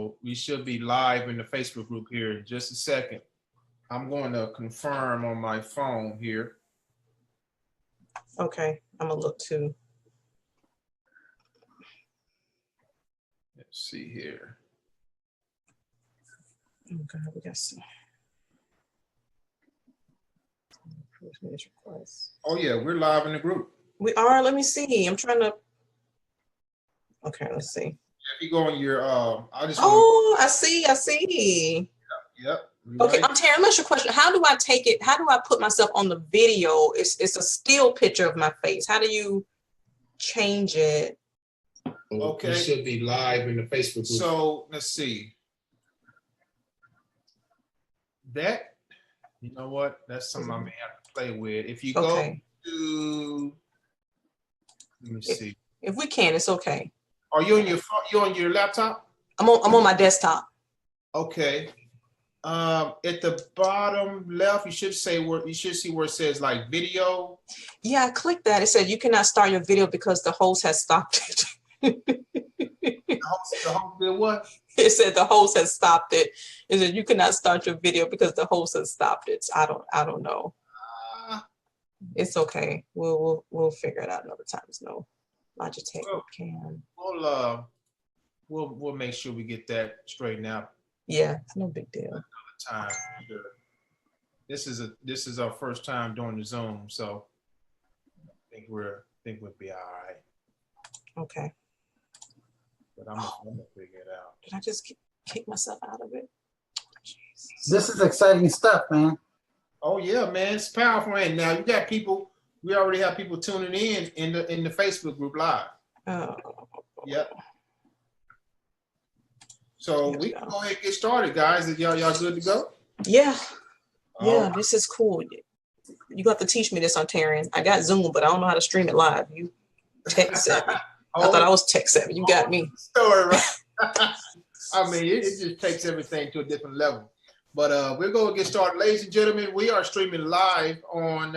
So we should be live in the Facebook group here in just a second. I'm going to confirm on my phone here. Okay, I'm gonna look too. Let's see here. Okay, we got some. Oh yeah, we're live in the group. We are. Let me see. I'm trying to. Okay, let's see. If you go on your, I just. Oh, I see. I see. Yep. Okay, I'm Terry. Let me ask you a question. How do I take it? How do I put myself on the video? It's a still picture of my face. How do you change it? Okay. It should be live in the Facebook group. So let's see. That, you know what? That's something I may have to play with. If you go to, let me see. If we can, it's okay. Are you on your phone? You on your laptop? I'm on my desktop. Okay. At the bottom left, you should see where it says like video. Yeah, I clicked that. It said you cannot start your video because the host has stopped it. The host did what? It said the host has stopped it. It said you cannot start your video because the host has stopped it. I don't know. It's okay. We'll figure it out another time. No, Logitech can. We'll make sure we get that straightened out. Yeah, it's no big deal. Another time. Sure. This is our first time doing the Zoom, so I think we'll be all right. Okay. But I'm gonna figure it out. Did I just kick myself out of it? Jesus. This is exciting stuff, man. Oh yeah, man, it's powerful. And now you got people. We already have people tuning in the Facebook group live. Oh. Yep. So we can go ahead and get started, guys. Is y'all good to go? Yeah. Yeah, this is cool. You got to teach me this, Ontarian. I got Zoom, but I don't know how to stream it live. You tech savvy. I thought I was tech savvy. You got me. Story, right? I mean, it just takes everything to a different level. But we're going to get started. Ladies and gentlemen, we are streaming live on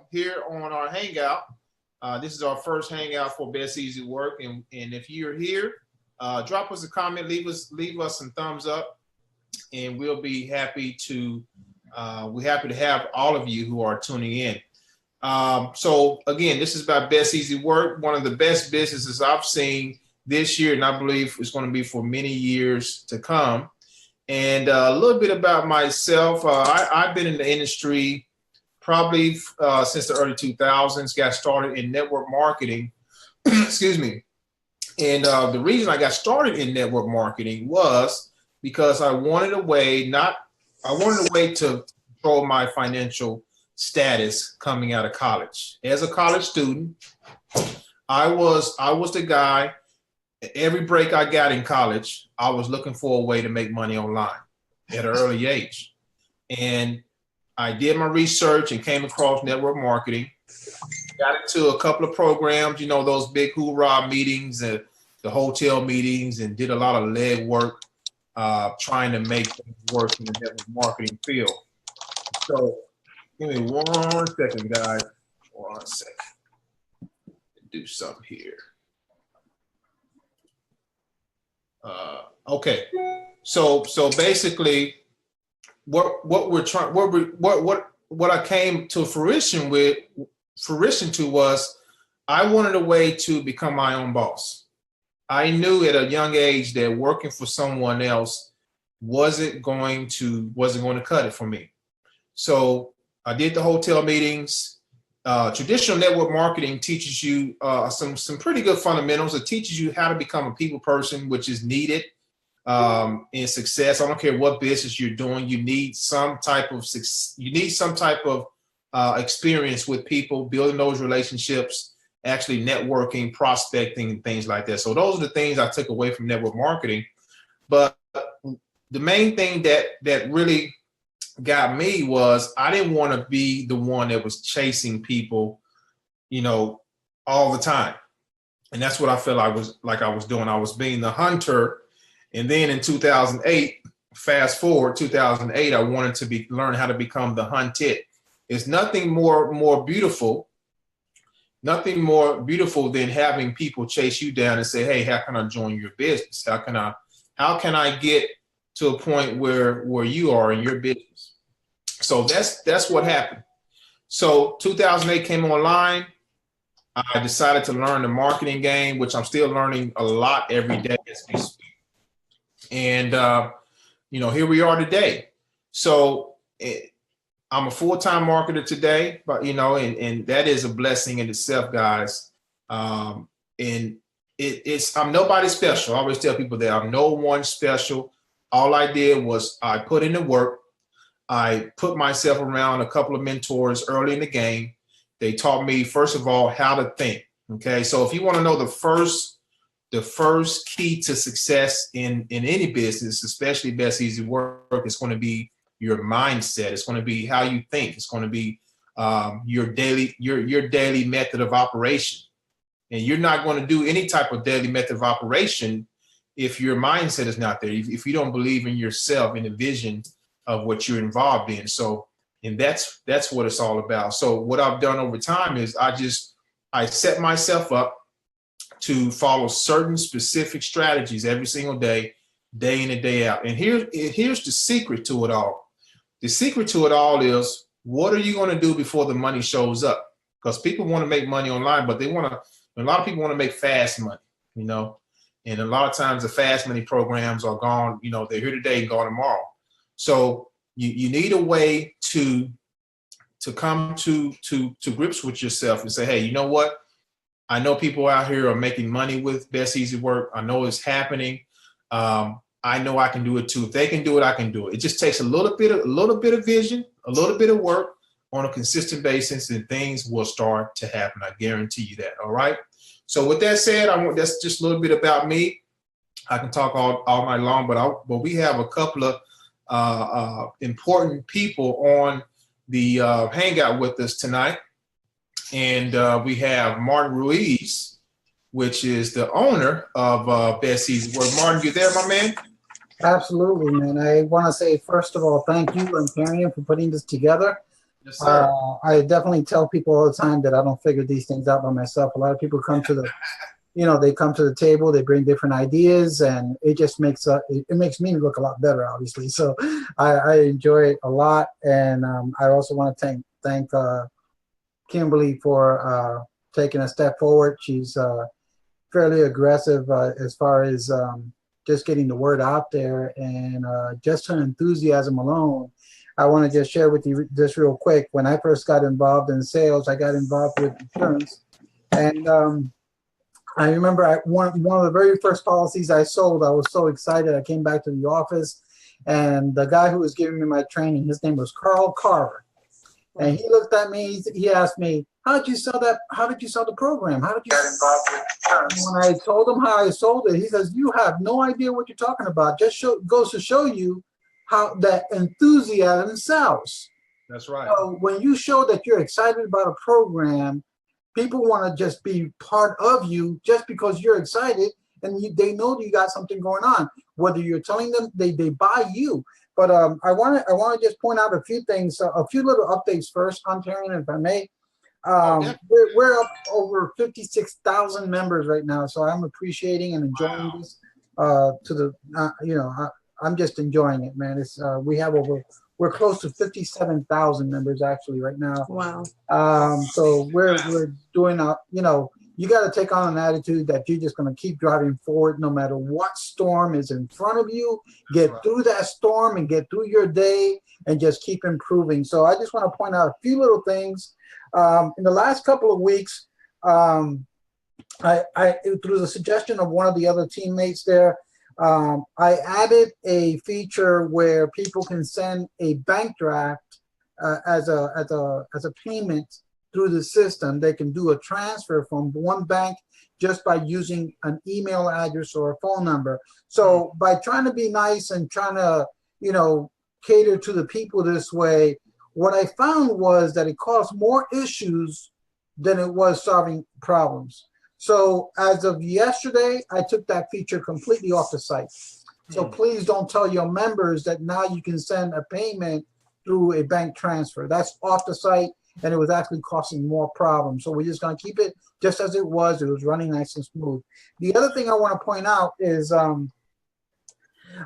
here on our Hangout. This is our first Hangout for Best Easy Work. And if you're here, drop us a comment, leave us some thumbs up, and we'll be happy to have all of you who are tuning in. So again, this is about Best Easy Work, one of the best businesses I've seen this year, and I believe it's going to be for many years to come. And a little bit about myself. I've been in the industry probably since the early 2000s, got started in network marketing. Excuse me. And the reason I got started in network marketing was because I wanted a way to control my financial status coming out of college. As a college student, I was the guy. Every break I got in college, I was looking for a way to make money online at an early age. And I did my research and came across network marketing. Got into a couple of programs, those big hoorah meetings and the hotel meetings, and did a lot of leg work trying to make things work in the network marketing field. So give me 1 second, guys. 1 second. Do something here. Okay. So basically what I came to fruition to was I wanted a way to become my own boss. I knew at a young age that working for someone else wasn't going to cut it for me. So I did the hotel meetings. Traditional network marketing teaches you some pretty good fundamentals. It teaches you how to become a people person, which is needed in success. I don't care what business you're doing. You need some type of experience with people, building those relationships, actually networking, prospecting, and things like that. So those are the things I took away from network marketing. But the main thing that really got me was I didn't want to be the one that was chasing people, all the time. And that's what I felt I was doing. I was being the hunter. And then in 2008, fast forward 2008, I wanted to learn how to become the hunted. It's nothing more beautiful than having people chase you down and say, hey, how can I join your business? How how can I get to a point where you are in your business? So that's what happened. So 2008 came online. I decided to learn the marketing game, which I'm still learning a lot every day as we speak. And here we are today. So I'm a full-time marketer today, but and that is a blessing in itself, guys. And I'm nobody special. I always tell people that I'm no one special. All I did was I put in the work. I put myself around a couple of mentors early in the game. They taught me, first of all, how to think. Okay, so if you want to know the first key to success in any business, especially Best Easy Work, it's going to be your mindset. It's going to be how you think. It's going to be your daily method of operation. And you're not going to do any type of daily method of operation if your mindset is not there. If you don't believe in yourself and the vision of what you're involved in. So, and that's what it's all about. So what I've done over time is I set myself up to follow certain specific strategies every single day in and day out. And here's the secret to it all. The secret to it all is, what are you going to do before the money shows up? Because people want to make money online, but a lot of people want to make fast money, and a lot of times the fast money programs are gone, they're here today and gone tomorrow. So you need a way to come to grips with yourself and say, hey, you know what? I know people out here are making money with Best Easy Work. I know it's happening. I know I can do it too. If they can do it, I can do it. It just takes a little bit of vision, a little bit of work on a consistent basis, and things will start to happen. I guarantee you that. All right. So with that said, that's just a little bit about me. I can talk all night long, but we have a couple of important people on the hangout with us tonight. And we have Martin Ruiz, which is the owner of Best Easy Work. Martin, you there, my man? Absolutely, man. I want to say, first of all, thank you, Ontarian, for putting this together. Yes, sir. I definitely tell people all the time that I don't figure these things out by myself. A lot of people come to they come to the table, they bring different ideas, and it just makes me look a lot better, obviously. So I enjoy it a lot, and I also want to thank Kimberly for taking a step forward. She's fairly aggressive as far as just getting the word out there, and just her enthusiasm alone. I want to just share with you this real quick. When I first got involved in sales, I got involved with insurance, and I remember one of the very first policies I sold, I was so excited. I came back to the office, and the guy who was giving me my training, his name was Carl Carver. And he looked at me, he asked me, how did you sell that? How did you sell the program? How did you get involved with insurance? When I told him how I sold it, he says, you have no idea what you're talking about. Just goes to show you how that enthusiasm sells. That's right. So when you show that you're excited about a program, people want to just be part of you just because you're excited, and they know you got something going on. Whether you're telling them, they buy you. But I want to just point out a few things, a few little updates first, Ontarian, if I may. We're up over 56,000 members right now, so I'm appreciating and enjoying this. I'm just enjoying it, man. It's we're close to 57,000 members actually right now. Wow. So we're doing you got to take on an attitude that you're just going to keep driving forward no matter what storm is in front of you. Get through that storm and get through your day and just keep improving. So I just want to point out a few little things. In the last couple of weeks, I through the suggestion of one of the other teammates there, I added a feature where people can send a bank draft as a payment through the system. They can do a transfer from one bank just by using an email address or a phone number. So by trying to be nice and trying to, cater to the people this way, what I found was that it caused more issues than it was solving problems. So as of yesterday, I took that feature completely off the site. So please don't tell your members that now you can send a payment through a bank transfer. That's off the site, and it was actually causing more problems. So we're just going to keep it just as it was. It was running nice and smooth. The other thing I want to point out is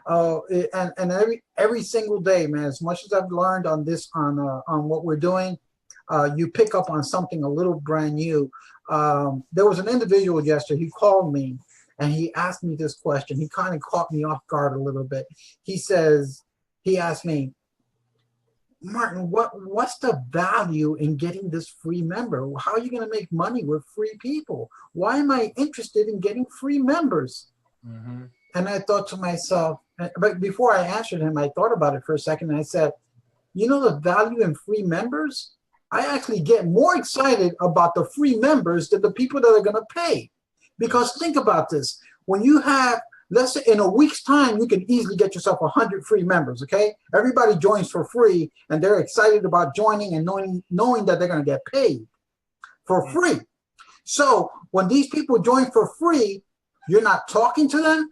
And every single day, man, as much as I've learned on this, on what we're doing, you pick up on something a little brand new. There was an individual yesterday, he called me and he asked me this question. He kind of caught me off guard a little bit. He asked me, Martin, what's the value in getting this free member? How are you going to make money with free people? Why am I interested in getting free members? Mm-hmm. And I thought to myself, but before I answered him, I thought about it for a second. And I said, you know, the value in free members? I actually get more excited about the free members than the people that are going to pay. Because think about this. When you have, let's say in a week's time, you can easily get yourself 100 free members, okay? Everybody joins for free, and they're excited about joining and knowing that they're going to get paid for free. So when these people join for free, you're not talking to them,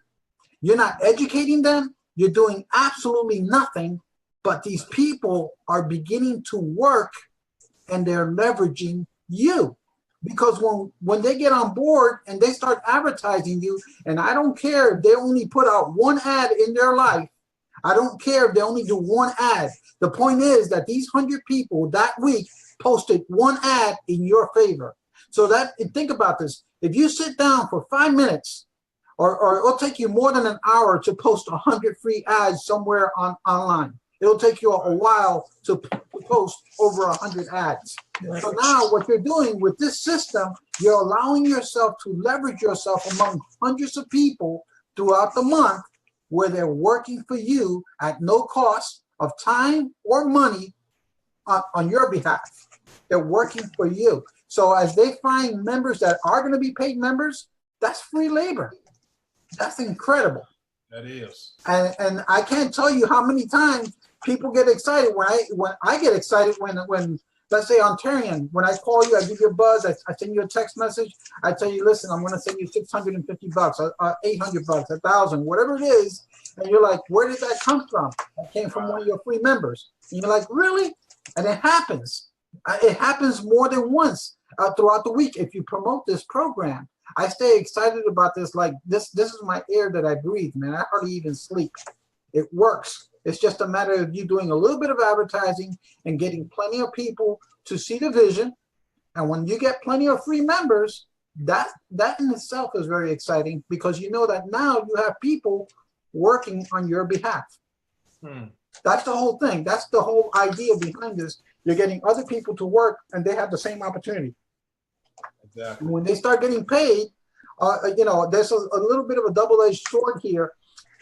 you're not educating them, you're doing absolutely nothing, but these people are beginning to work and they're leveraging you. Because when they get on board and they start advertising you, and I don't care if they only put out one ad in their life, I don't care if they only do one ad. The point is that these 100 people that week posted one ad in your favor. So that, think about this. If you sit down for 5 minutes, or it'll take you more than an hour to post 100 free ads somewhere online. It'll take you a while to post over 100 ads. So now what you're doing with this system, you're allowing yourself to leverage yourself among hundreds of people throughout the month where they're working for you at no cost of time or money on your behalf. They're working for you. So as they find members that are going to be paid members, that's free labor. That's incredible. That is. And I can't tell you how many times people get excited when I get excited when let's say Ontarian, when I call you, I give you a buzz, I send you a text message, I tell you, listen, I'm going to send you $650, $800, $1,000, whatever it is, and you're like, where did that come from? That came from one of your free members. And you're like, really? And it happens. It happens more than once throughout the week if you promote this program. I stay excited about this. Like this is my air that I breathe, man. I hardly even sleep. It works. It's just a matter of you doing a little bit of advertising and getting plenty of people to see the vision. And when you get plenty of free members, that in itself is very exciting because you know that now you have people working on your behalf. That's the whole thing. That's the whole idea behind this. You're getting other people to work and they have the same opportunity. Exactly. When they start getting paid, you know, there's a little bit of a double-edged sword here.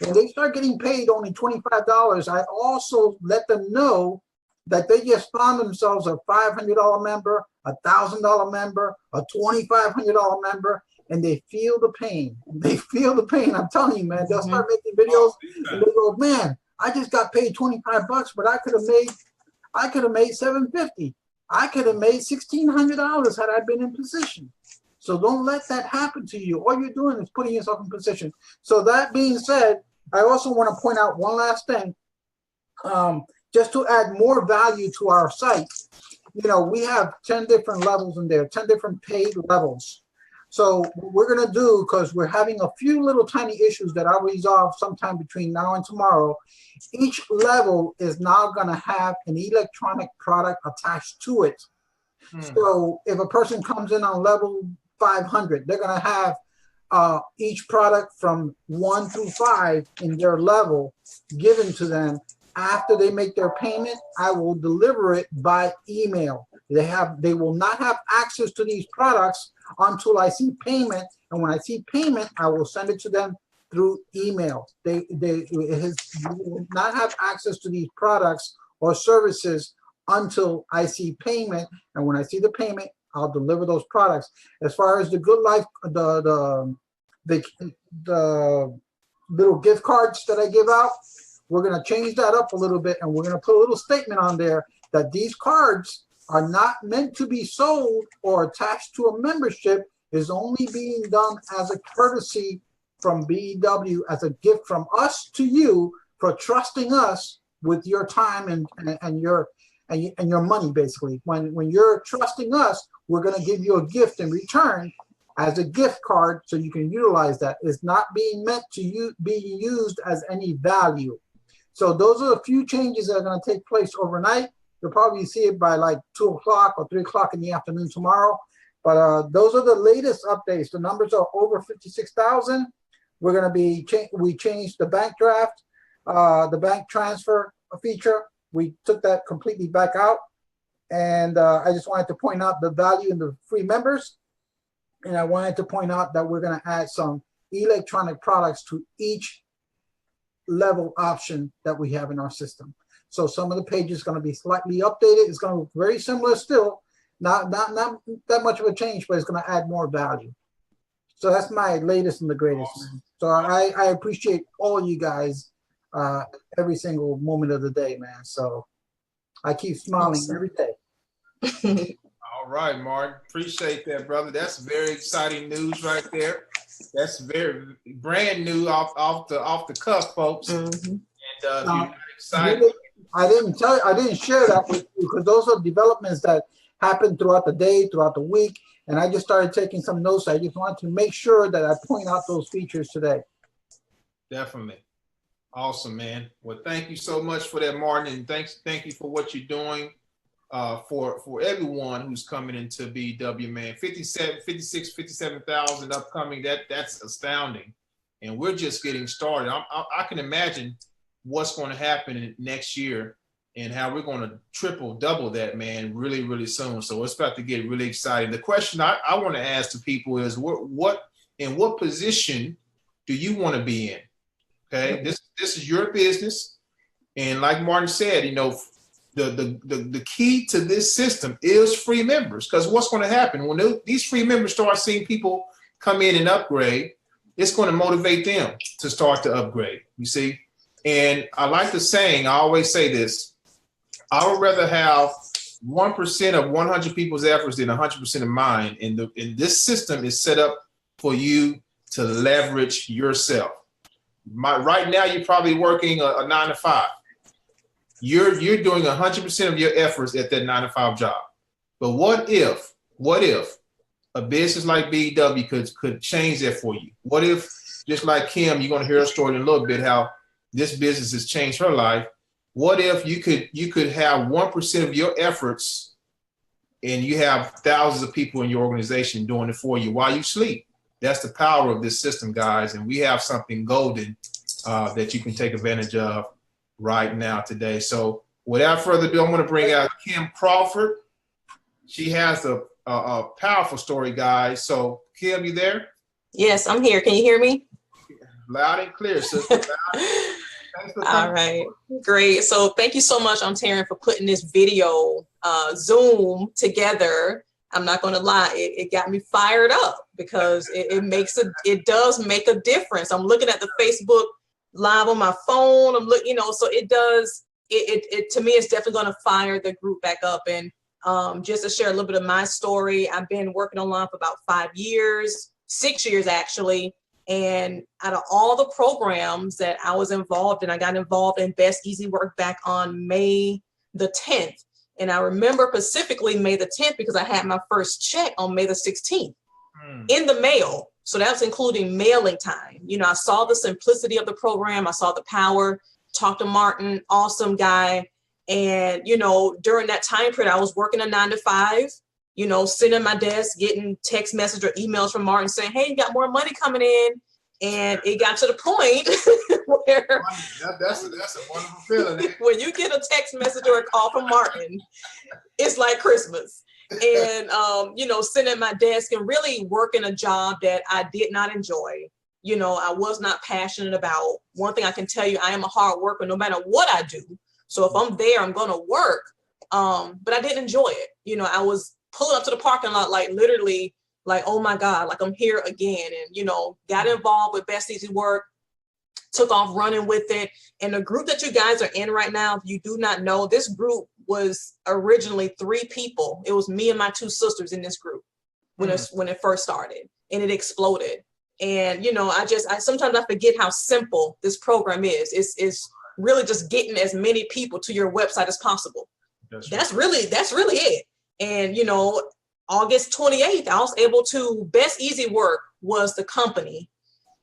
When they start getting paid only $25, I also let them know that they just found themselves a $500 member, a $1,000 member, a $2,500 member, and they feel the pain. They feel the pain. I'm telling you, man. They'll start making videos and they go, man, I just got paid $25, but I could have made $750. I could have made $1,600 had I been in position. So don't let that happen to you. All you're doing is putting yourself in position. So that being said, I also want to point out one last thing, just to add more value to our site. You know, we have 10 different levels in there, 10 different paid levels. So what we're going to do, because we're having a few little tiny issues that I'll resolve sometime between now and tomorrow, each level is now going to have an electronic product attached to it. So if a person comes in on level 500, they're going to have each product from 1 through 5 in their level given to them. After they make their payment, I will deliver it by email. They will not have access to these products until I see payment, and when I see payment, I will send it to them through email. They will not have access to these products or services until I see payment, and when I see the payment, I'll deliver those products. As far as the Good Life, the little gift cards that I give out, we're going to change that up a little bit, and we're going to put a little statement on there that these cards are not meant to be sold or attached to a membership, is only being done as a courtesy from BEW, as a gift from us to you for trusting us with your time and your money. Basically, when you're trusting us, we're going to give you a gift in return, as a gift card so you can utilize that. It's not being meant to be used as any value. So those are a few changes that are going to take place overnight. You'll probably see it by like 2 o'clock or 3 o'clock in the afternoon tomorrow. But those are the latest updates. The numbers are over 56,000. We're going to be, we changed the bank draft, the bank transfer feature. We took that completely back out. And I just wanted to point out the value in the free members. And I wanted to point out that we're going to add some electronic products to each level option that we have in our system. So some of the pages are going to be slightly updated. It's going to look very similar still, not that much of a change, but it's going to add more value. So that's my latest and the greatest. Man. So I appreciate all you guys every single moment of the day, man. So I keep smiling every day. All right, Martin. Appreciate that, brother. That's very exciting news right there. That's very brand new off the cuff, folks. And if you're not excited, I didn't share that with you because those are developments that happen throughout the day, throughout the week, and I just started taking some notes. I just wanted to make sure that I point out those features today. Definitely. Awesome, man. Well, thank you so much for that, Martin, and thank you for what you're doing for everyone who's coming into BW, man. 57,000 upcoming. That's astounding, and we're just getting started. I can imagine what's going to happen next year and how we're going to double that, man, really, really soon. So it's about to get really exciting. The question I want to ask to people is what position do you want to be in? Okay, this is your business, and like Martin said, you know, the key to this system is free members, because what's going to happen when these free members start seeing people come in and upgrade, it's going to motivate them to start to upgrade, you see. And I like the saying, I always say this, I would rather have 1% of 100 people's efforts than 100% of mine. And this system is set up for you to leverage yourself. Right now, you're probably working a 9-to-5. You're doing 100% of your efforts at that 9-to-5 job. But what if a business like BW could change that for you? What if, just like Kim, you're going to hear her story in a little bit, how this business has changed her life. What if you could have 1% of your efforts and you have thousands of people in your organization doing it for you while you sleep? That's the power of this system, guys. And we have something golden that you can take advantage of right now today. So without further ado, I'm going to bring out Kim Crawford. She has a powerful story, guys. So Kim, you there? Yes, I'm here. Can you hear me? Loud and clear, sister. All right, great. So thank you so much, Ontarian, for putting this video Zoom together. I'm not going to lie, it got me fired up because it does make a difference. I'm looking at the Facebook Live on my phone. I'm looking, so it does. It to me, it's definitely going to fire the group back up. And just to share a little bit of my story, I've been working online for about 6 years actually. And out of all the programs that I was involved in, I got involved in Best Easy Work back on May the 10th. And I remember specifically May the 10th because I had my first check on May the 16th in the mail. So that was including mailing time. I saw the simplicity of the program. I saw the power, talked to Martin, awesome guy. And, during that time period, I was working a 9-to-5, sitting at my desk, getting text message or emails from Martin saying, hey, you got more money coming in. And it got to the point where that's a wonderful feeling. When you get a text message or a call from Martin, it's like Christmas. And, sitting at my desk and really working a job that I did not enjoy. I was not passionate about. One thing I can tell you, I am a hard worker no matter what I do. So if I'm there, I'm going to work. But I didn't enjoy it. I was pulling up to the parking lot, like literally, like, oh my God, like I'm here again. And, got involved with Best Easy Work, took off running with it. And the group that you guys are in right now, if you do not know, this group was originally 3 people. It was me and my 2 sisters in this group when it first started, and it exploded. And, I sometimes I forget how simple this program is. It's really just getting as many people to your website as possible. That's really it. And, August 28th, I was able to, Best Easy Work was the company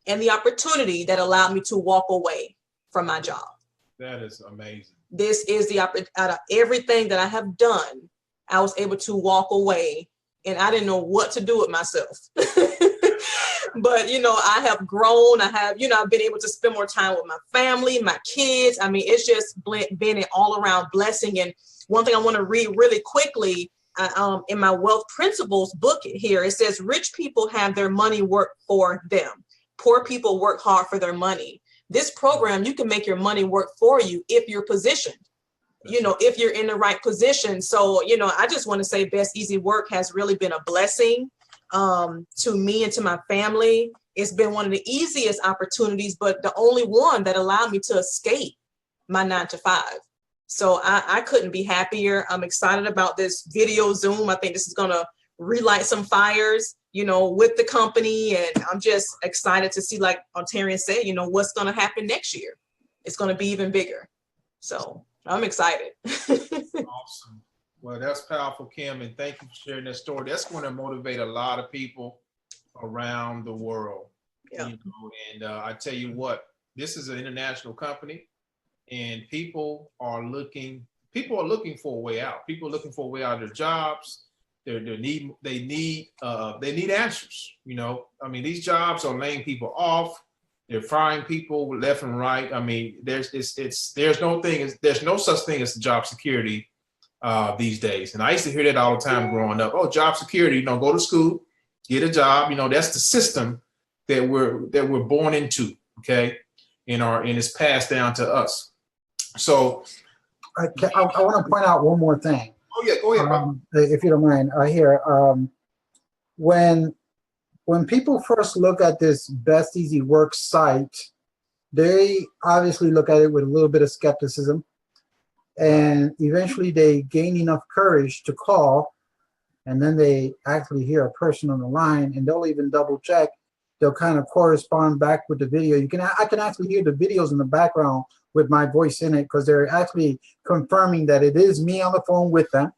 and the opportunity that allowed me to walk away from my job. That is amazing. This is the opportunity. Out of everything that I have done, I was able to walk away, and I didn't know what to do with myself. But, you know, I have grown. I have, you know, I've been able to spend more time with my family, my kids. I mean, it's just been an all around blessing. And one thing I want to read really quickly, in my Wealth Principles book here, it says, rich people have their money work for them. Poor people work hard for their money. This program, you can make your money work for you if you're positioned, you know, if you're in the right position. So, you know, I just want to say Best Easy Work has really been a blessing to me and to my family. It's been one of the easiest opportunities, but the only one that allowed me to escape my 9-to-5. So I couldn't be happier. I'm excited about this video Zoom. I think this is going to relight some fires, you know, with the company. And I'm just excited to see, like Ontarian said, you know, what's going to happen next year. It's going to be even bigger. So I'm excited. Awesome. Well, that's powerful, Kim. And thank you for sharing that story. That's going to motivate a lot of people around the world. Yeah. You know, and I tell you what, this is an international company, and people are looking for a way out. People are looking for a way out of their jobs. They need answers. You know, I mean, these jobs are laying people off. They're firing people left and right. I mean, there's no such thing as job security these days. And I used to hear that all the time growing up. Oh, job security, you know, go to school, get a job. You know, that's the system that we're born into. Okay, and it's passed down to us. So I want to point out one more thing. Oh yeah, go ahead. If you don't mind, here. When people first look at this Best Easy Work site, they obviously look at it with a little bit of skepticism, and eventually they gain enough courage to call, and then they actually hear a person on the line, and they'll even double check. They'll kind of correspond back with the video. I can actually hear the videos in the background with my voice in it, because they're actually confirming that it is me on the phone with them.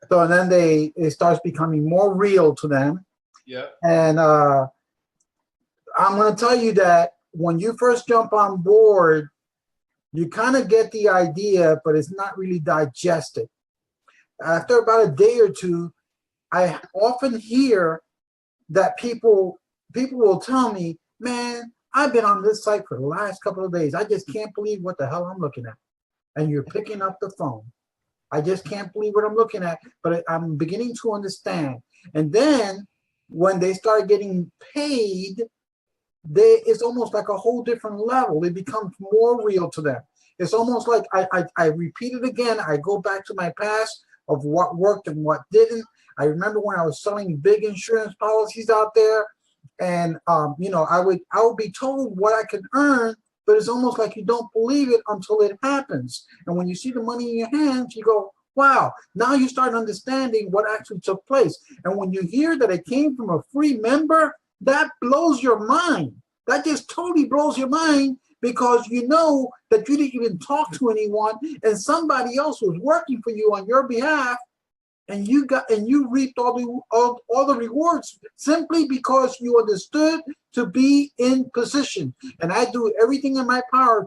So then it starts becoming more real to them. Yeah. And I'm going to tell you that when you first jump on board, you kind of get the idea, but it's not really digested. After about a day or two, I often hear that people will tell me, man, I've been on this site for the last couple of days. I just can't believe what the hell I'm looking at. And you're picking up the phone. I just can't believe what I'm looking at, but I'm beginning to understand. And then when they start getting paid, it's almost like a whole different level. It becomes more real to them. It's almost like I repeat it again. I go back to my past of what worked and what didn't. I remember when I was selling big insurance policies out there, and you know, I would be told what I could earn, but it's almost like you don't believe it until it happens. And when you see the money in your hands, you go, wow, now you start understanding what actually took place. And when you hear that it came from a free member, that blows your mind. That just totally blows your mind, because you know that you didn't even talk to anyone, and somebody else was working for you on your behalf, and you reaped all the rewards simply because you understood to be in position. And I do everything in my power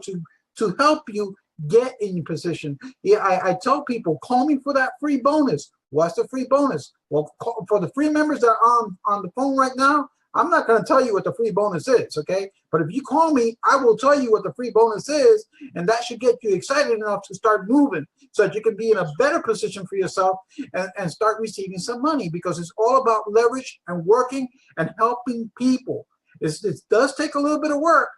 to help you get in position. Yeah, I tell people, call me for that free bonus. What's the free bonus? Well, for the free members that are on the phone right now, I'm not going to tell you what the free bonus is, okay? But if you call me, I will tell you what the free bonus is, and that should get you excited enough to start moving so that you can be in a better position for yourself and start receiving some money, because it's all about leverage and working and helping people. It does take a little bit of work,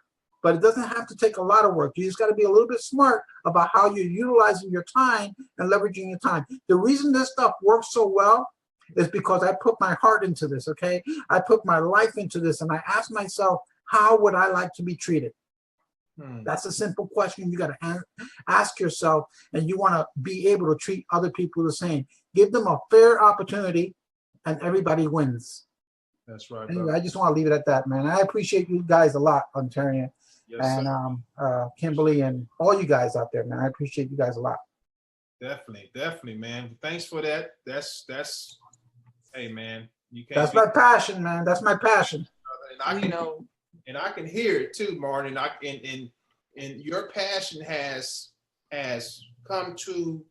but it doesn't have to take a lot of work. You just got to be a little bit smart about how you're utilizing your time and leveraging your time. The reason this stuff works so well is because I put my heart into this, okay? I put my life into this, and I ask myself, how would I like to be treated? That's a simple question you got to ask yourself, and you want to be able to treat other people the same. Give them a fair opportunity, and everybody wins. That's right. Anyway, I just want to leave it at that, man. I appreciate you guys a lot, Ontarian, and Kimberly, and all you guys out there, man. I appreciate you guys a lot. Definitely, man. Thanks for that. That's Hey, man, you can't. That's my passion, man. That's my passion. And I can hear it too, Martin. And your passion has come to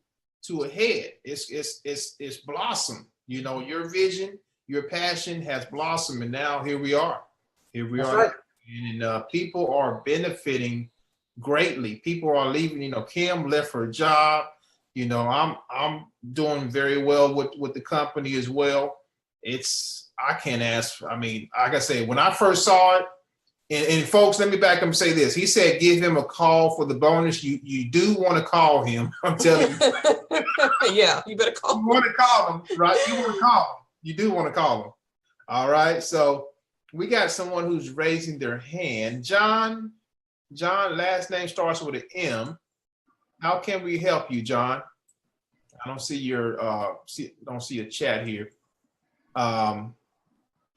a head. It's blossomed. You know, your vision, your passion has blossomed, and now here we are. That's right. And people are benefiting greatly. People are leaving. You know, Kim left her job. You know, I'm doing very well with the company as well. I can't ask. I mean, like I say, when I first saw it, and folks, let me back up and say this. He said, give him a call for the bonus. You do want to call him. I'm telling you. Yeah, you better call him. You want to call him, right? You want to call him. You do want to call him. All right. So we got someone who's raising their hand. John, last name starts with an M. How can we help you, John? I don't see your don't see a chat here.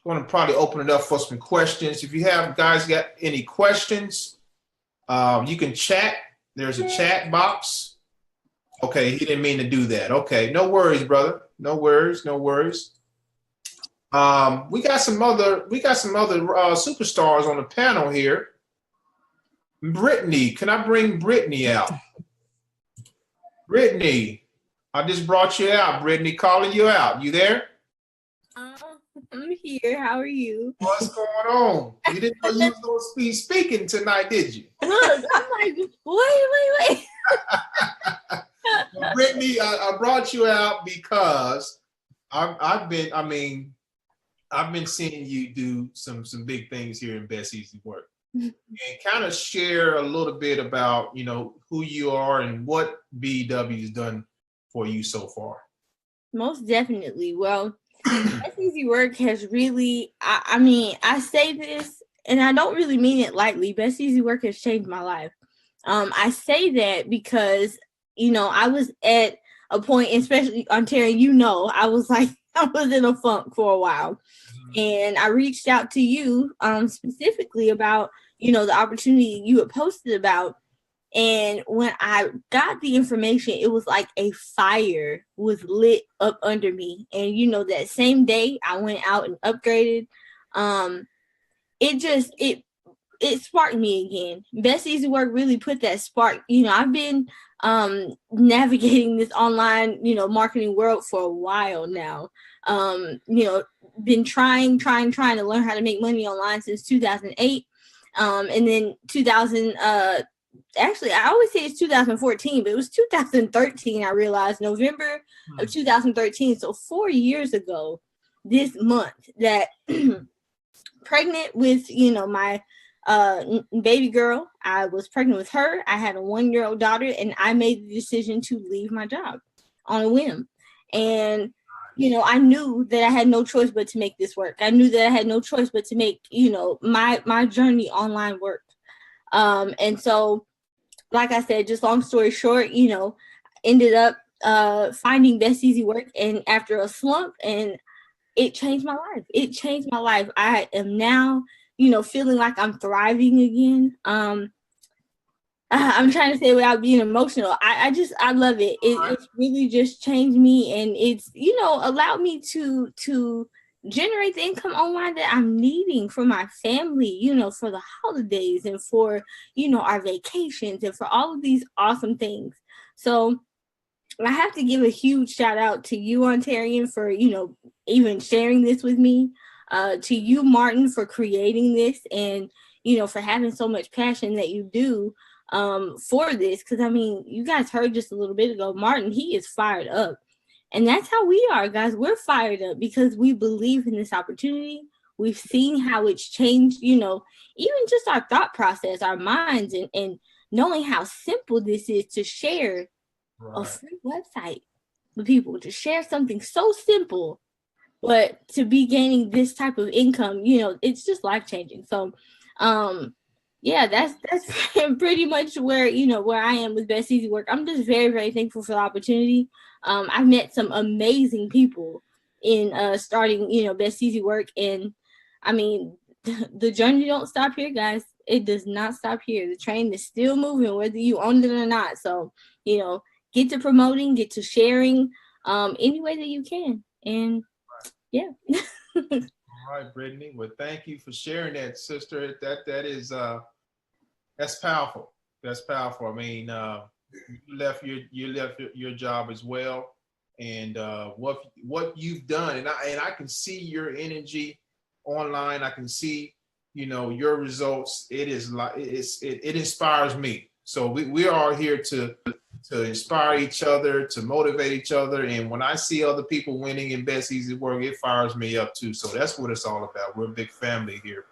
Going to probably open it up for some questions. If you have guys got any questions, you can chat. There's a chat box. Okay, he didn't mean to do that. Okay, no worries, brother. No worries. We got some other superstars on the panel here. Brittany, can I bring Brittany out? Brittany, I just brought you out. Brittany, calling you out. You there? I'm here. How are you? What's going on? You didn't know you was going to be speaking tonight, did you? Look, I'm like, wait. Well, Brittany, I brought you out because I've been seeing you do some big things here in Best Easy Work, and kind of share a little bit about, you know, who you are and what BEW's done for you so far. Most definitely. Well, Best Easy Work has really, I mean, I say this and I don't really mean it lightly. Best Easy Work has changed my life. I say that because, you know, I was at a point, especially Ontarian, you know, I was in a funk for a while. And I reached out to you specifically about, you know, the opportunity you had posted about. And when I got the information, it was like a fire was lit up under me. And, you know, that same day I went out and upgraded. It sparked me again. Best Easy Work really put that spark. You know, I've been navigating this online, you know, marketing world for a while now. You know, been trying to learn how to make money online since 2008. And then actually, I always say it's 2014, but it was 2013. I realized November of 2013. So 4 years ago this month that pregnant with, you know, my baby girl. I was pregnant with her. I had a 1-year-old daughter, and I made the decision to leave my job on a whim. And, you know, I knew that I had no choice but to make this work. I knew that I had no choice but to make, you know, my journey online work. And so, like I said, just long story short, you know, ended up finding Best Easy Work, and after a slump, and it changed my life. It changed my life. I am now, you know, feeling like I'm thriving again. I'm trying to say without being emotional. I love it. It's really just changed me, and it's, you know, allowed me to generate the income online that I'm needing for my family, you know, for the holidays and for, you know, our vacations and for all of these awesome things. So I have to give a huge shout out to you, Ontarian, for, you know, even sharing this with me, to you, Martin, for creating this, and, you know, for having so much passion that you do for this. Because, I mean, you guys heard just a little bit ago, Martin, he is fired up. And that's how we are, guys. We're fired up because we believe in this opportunity. We've seen how it's changed, you know, even just our thought process, our minds, and knowing how simple this is to share a free website with people, to share something so simple, but to be gaining this type of income, you know, it's just life-changing. So, yeah, that's pretty much where, you know, where I am with Best Easy Work. I'm just very, very thankful for the opportunity. I've met some amazing people in starting, you know, Best Easy Work. And I mean, the journey don't stop here, guys. It does not stop here. The train is still moving, whether you own it or not. So, you know, get to promoting, get to sharing any way that you can. And Yeah. All right, Brittany. Well, thank you for sharing that, sister. That is that's powerful. That's powerful. I mean, you left your job as well, and what you've done, and I can see your energy online. I can see, you know, your results. It is like it inspires me. So we are here to inspire each other, to motivate each other. And when I see other people winning in Best Easy Work, it fires me up too. So that's what it's all about. We're a big family here.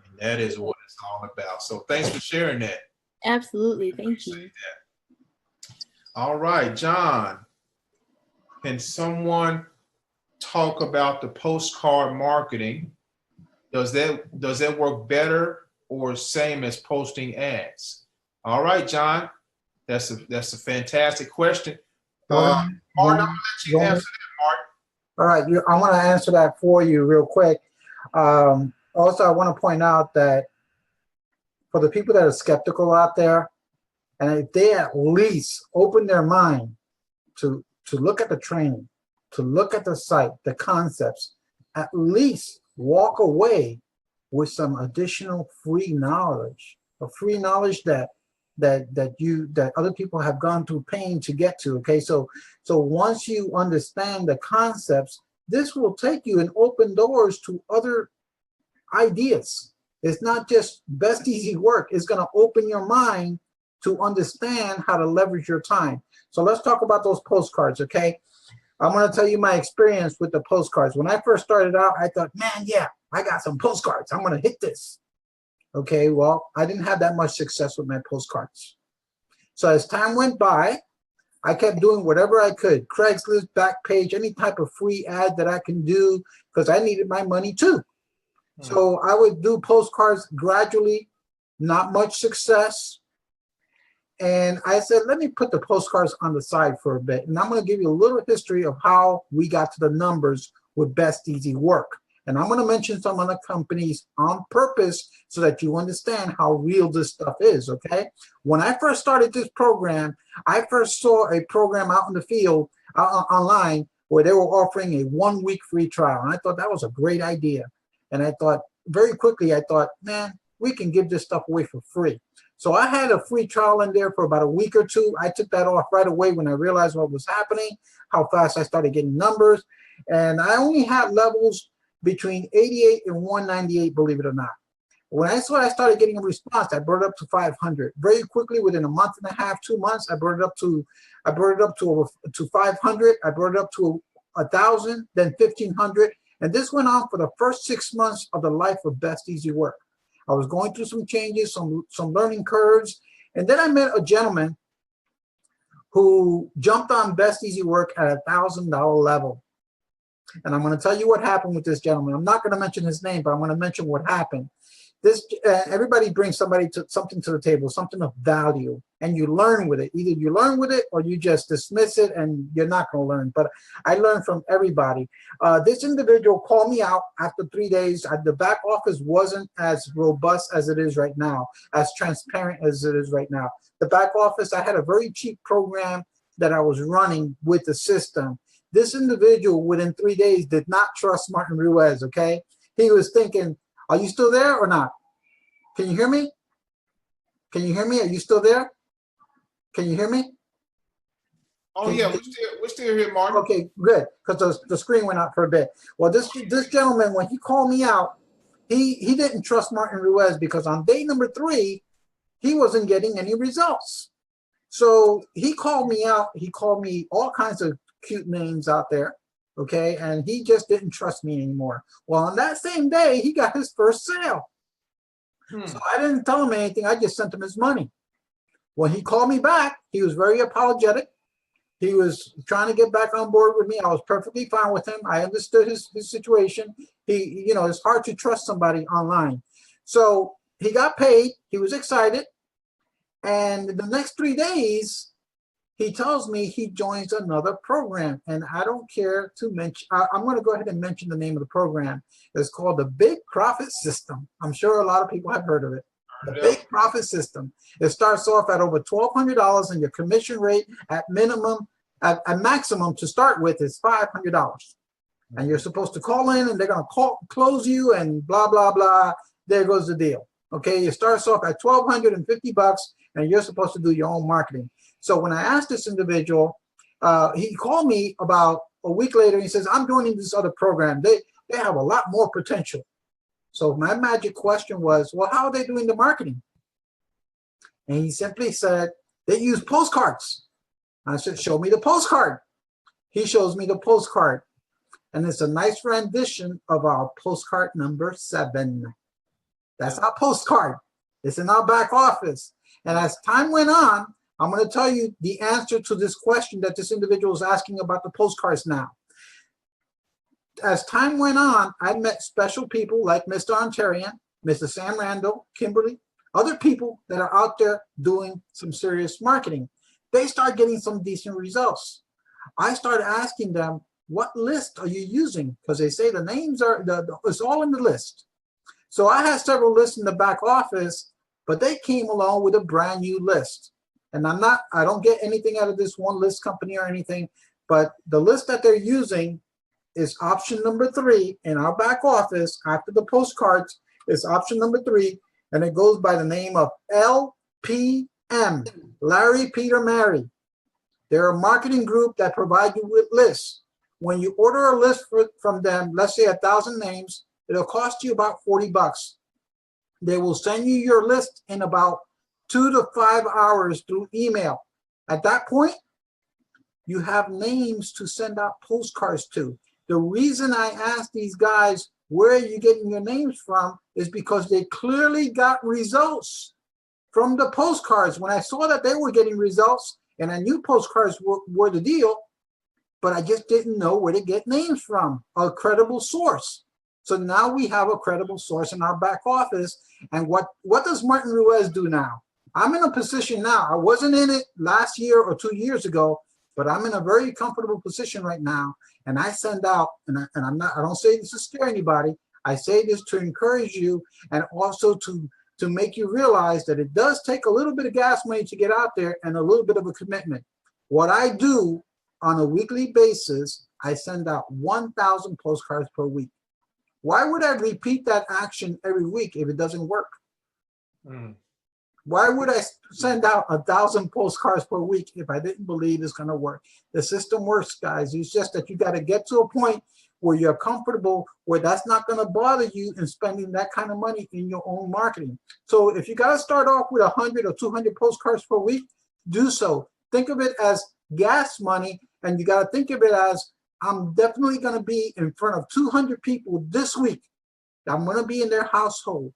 And that is what it's all about. So thanks for sharing that. Absolutely. Thank you. That. All right, John. Can someone talk about the postcard marketing? Does that work better or same as posting ads? All right, John. That's a fantastic question. Mark, I'm gonna let you answer that, Mark. All right, I want to answer that for you real quick. Also, I want to point out that for the people that are skeptical out there, and if they at least open their mind to look at the training, to look at the site, the concepts, at least walk away with some additional free knowledge, a free knowledge that other people have gone through pain to get to. Okay, so once you understand the concepts, this will take you and open doors to other ideas. It's not just Best Easy Work. It's going to open your mind to understand how to leverage your time. So let's talk about those postcards. Okay, I'm going to tell you my experience with the postcards. When I first started out, I thought, man, yeah, I got some postcards. I'm going to hit this. Okay, well, I didn't have that much success with my postcards. So as time went by, I kept doing whatever I could. Craigslist, Backpage, any type of free ad that I can do, because I needed my money too. So I would do postcards gradually, not much success. And I said, let me put the postcards on the side for a bit. And I'm going to give you a little history of how we got to the numbers with Best Easy Work. And I'm going to mention some of the companies on purpose so that you understand how real this stuff is, okay? When I first started this program, I first saw a program out in the field, online, where they were offering a 1-week free trial. And I thought that was a great idea. And I thought, very quickly, man, we can give this stuff away for free. So I had a free trial in there for about a week or two. I took that off right away when I realized what was happening, how fast I started getting numbers. And I only had levels between 88 and 198, believe it or not. When I started getting a response, I brought it up to 500. Very quickly, within a month and a half, 2 months, I brought it up to 500. I brought it up to 1,000, then 1,500. And this went on for the first 6 months of the life of Best Easy Work. I was going through some changes, some learning curves. And then I met a gentleman who jumped on Best Easy Work at $1,000 level. And I'm going to tell you what happened with this gentleman. I'm not going to mention his name, but I'm going to mention what happened. Everybody brings something to the table, something of value, and you learn with it. Either you learn with it or you just dismiss it and you're not going to learn. But I learned from everybody. This individual called me out after 3 days. The back office wasn't as robust as it is right now, as transparent as it is right now. The back office, I had a very cheap program that I was running with the system. This individual, within 3 days, did not trust Martin Ruiz, okay? He was thinking, are you still there or not? Can you hear me? Can you hear me? Are you still there? Can you hear me? Oh, yeah, we're still here, Martin. Okay, good, because the screen went out for a bit. Well, this gentleman, when he called me out, he didn't trust Martin Ruiz because on day number 3, he wasn't getting any results. So he called me out. He called me all kinds of cute names out there, okay? And he just didn't trust me anymore. Well, on that same day, he got his first sale. So I didn't tell him anything. I just sent him his money. When he called me back, he was very apologetic. He was trying to get back on board with me. I was perfectly fine with him. I understood his situation. It's hard to trust somebody online. So he got paid. He was excited. And the next 3 days, he tells me he joins another program. And I don't care to mention, I'm going to go ahead and mention the name of the program. It's called the Big Profit System. I'm sure a lot of people have heard of it. The Big Profit System. It starts off at over $1,200, and your commission rate at maximum to start with is $500. And you're supposed to call in and they're going to close you and blah, blah, blah. There goes the deal. Okay, it starts off at $1,250 and you're supposed to do your own marketing. So when I asked this individual, he called me about a week later. He says, I'm joining this other program. They have a lot more potential. So my magic question was, well, how are they doing the marketing? And he simply said, they use postcards. I said, show me the postcard. He shows me the postcard. And it's a nice rendition of our postcard number 7. That's our postcard. It's in our back office. And as time went on, I'm going to tell you the answer to this question that this individual is asking about the postcards now. As time went on, I met special people like Mr. Ontarian, Mr. Sam Randall, Kimberly, other people that are out there doing some serious marketing. They start getting some decent results. I started asking them, what list are you using? Because they say the names are, it's all in the list. So I had several lists in the back office, but they came along with a brand new list. And I don't get anything out of this one list company or anything, but the list that they're using is option number 3 in our back office after the postcards. Is option number 3, and it goes by the name of LPM, Larry, Peter, Mary. They're a marketing group that provide you with lists. When you order a list from them, let's say 1,000 names, it'll cost you about $40. They will send you your list in about 2 to 5 hours through email. At that point, you have names to send out postcards to. The reason I asked these guys, where are you getting your names from, is because they clearly got results from the postcards. When I saw that they were getting results, and I knew postcards were the deal, but I just didn't know where to get names from, a credible source. So now we have a credible source in our back office. And what does Martin Ruiz do now? I'm in a position now. I wasn't in it last year or 2 years ago, but I'm in a very comfortable position right now. And I send out, and I don't say this to scare anybody. I say this to encourage you and also to make you realize that it does take a little bit of gas money to get out there and a little bit of a commitment. What I do on a weekly basis, I send out 1,000 postcards per week. Why would I repeat that action every week if it doesn't work? Why would I send out 1,000 postcards per week if I didn't believe it's going to work? The system works, guys. It's just that you got to get to a point where you're comfortable, where that's not going to bother you in spending that kind of money in your own marketing. So if you got to start off with 100 or 200 postcards per week, do so. Think of it as gas money, and you got to think of it as, I'm definitely going to be in front of 200 people this week. I'm going to be in their household.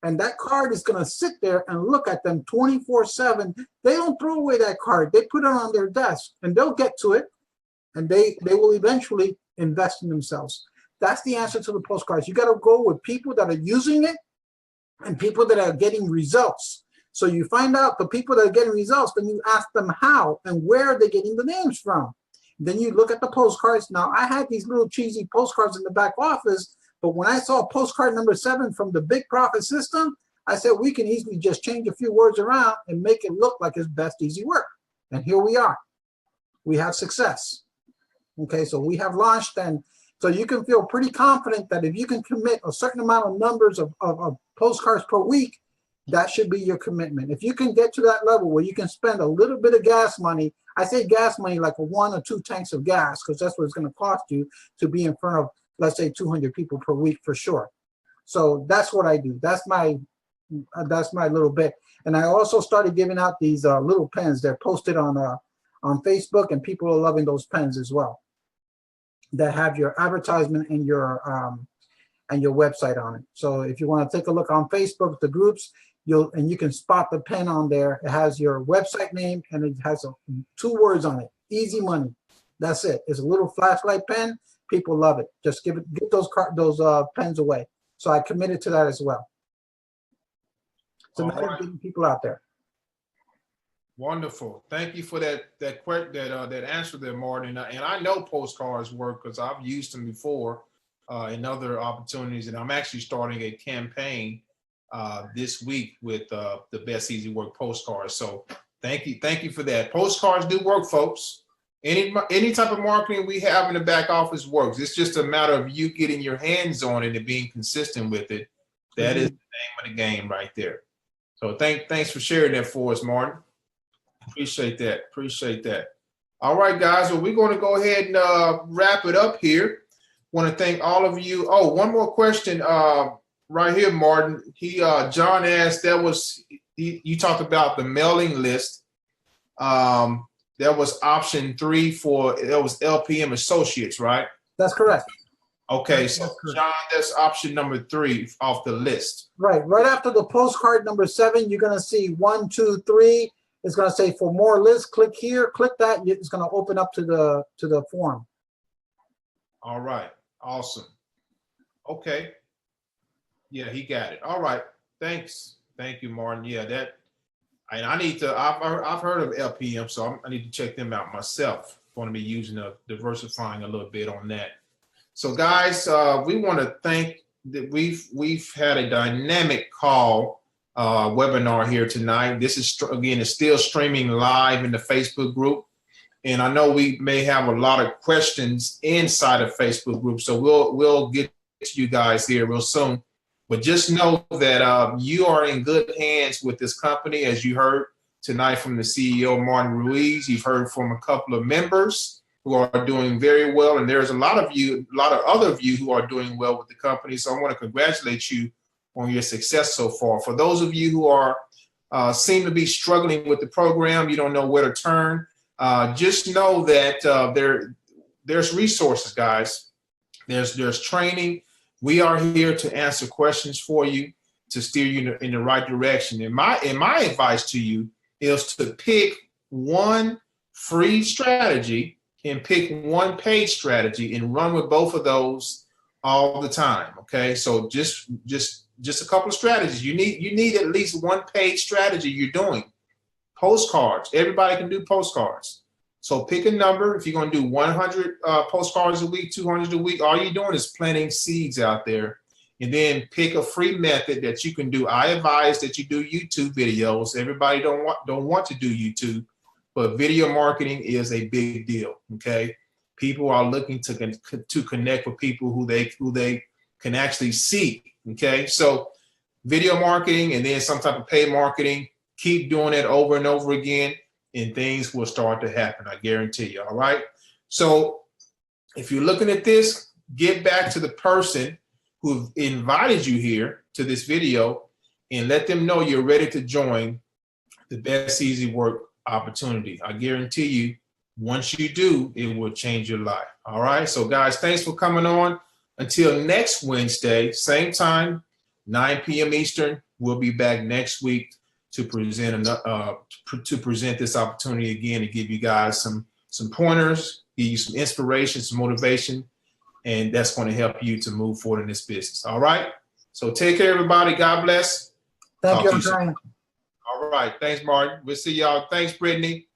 And that card is going to sit there and look at them 24/7. They don't throw away that card. They put it on their desk, and they'll get to it, and they will eventually invest in themselves. That's the answer to the postcards. You got to go with people that are using it and people that are getting results. So you find out the people that are getting results, then you ask them how and where are they getting the names from. Then you look at the postcards. Now, I had these little cheesy postcards in the back office, but when I saw postcard number 7 from the Big Profit system, I said, we can easily just change a few words around and make it look like it's best easy work. And here we are. We have success. Okay, so we have launched, and so you can feel pretty confident that if you can commit a certain amount of numbers of postcards per week, that should be your commitment. If you can get to that level where you can spend a little bit of gas money, I say gas money like 1 or 2 tanks of gas, because that's what it's going to cost you to be in front of, let's say, 200 people per week for sure. So that's what I do. That's my little bit. And I also started giving out these little pens. They're posted on Facebook, and people are loving those pens as well, that have your advertisement and your website on it. So if you want to take a look on Facebook, the groups, you can spot the pen on there. It has your website name, and it has 2 words on it: easy money. That's it. It's a little flashlight pen. People love it. Just get those pens away. So I committed to that as well. So now getting people out there. Wonderful. Thank you for that answer there, Martin. And I know postcards work because I've used them before in other opportunities, and I'm actually starting a campaign this week with the Best Easy Work postcards. So thank you for that. Postcards do work, folks. Any type of marketing we have in the back office works. It's just a matter of you getting your hands on it and being consistent with it. That is the name of the game right there. So thanks for sharing that for us, Martin. Appreciate that. Appreciate that. All right, guys. Well, we're going to go ahead and wrap it up here. Want to thank all of you. Oh, one more question right here, Martin. John asked, you talked about the mailing list. That was option 3 that was LPM Associates, right? That's correct. Okay, so John, that's option number 3 off the list. Right after the postcard number 7, you're going to see 1, 2, 3. It's going to say for more lists, click here, click that. It's going to open up to the form. All right, awesome. Okay, yeah, he got it. All right, thanks. Thank you, Martin. Yeah, that. And I need to. I've heard of LPM, so I need to check them out myself. Going to be using diversifying a little bit on that. So, guys, we want to thank that we've had a dynamic call webinar here tonight. This is again, it's still streaming live in the Facebook group, and I know we may have a lot of questions inside of Facebook group, so we'll get to you guys here real soon. But just know that you are in good hands with this company, as you heard tonight from the CEO, Martin Ruiz. You've heard from a couple of members who are doing very well, and there's a lot of other of you who are doing well with the company. So I want to congratulate you on your success so far. For those of you who are seem to be struggling with the program, you don't know where to turn, just know that there's resources, guys. There's training. We are here to answer questions for you, to steer you in the right direction. And my advice to you is to pick one free strategy and pick one paid strategy and run with both of those all the time. Okay, so just a couple of strategies. You need at least one paid strategy you're doing. Postcards. Everybody can do postcards. So pick a number. If you're going to do 100 postcards a week, 200 a week, all you're doing is planting seeds out there. And then pick a free method that you can do. I advise that you do YouTube videos. Everybody don't want to do YouTube, but video marketing is a big deal. Okay, people are looking to connect with people who they can actually see. Okay, so video marketing and then some type of paid marketing. Keep doing it over and over again, and things will start to happen. I guarantee you. All right. So if you're looking at this, get back to the person who invited you here to this video and let them know you're ready to join the Best Easy Work opportunity. I guarantee you, once you do, it will change your life. All right. So guys, thanks for coming on. Until next Wednesday, same time, 9 p.m. Eastern, we'll be back next week to present this opportunity again, to give you guys some pointers, give you some inspiration, some motivation, and that's going to help you to move forward in this business. All right. So take care, everybody. God bless. Thank you, Ontarian. All right. Thanks, Martin. We'll see y'all. Thanks, Brittany.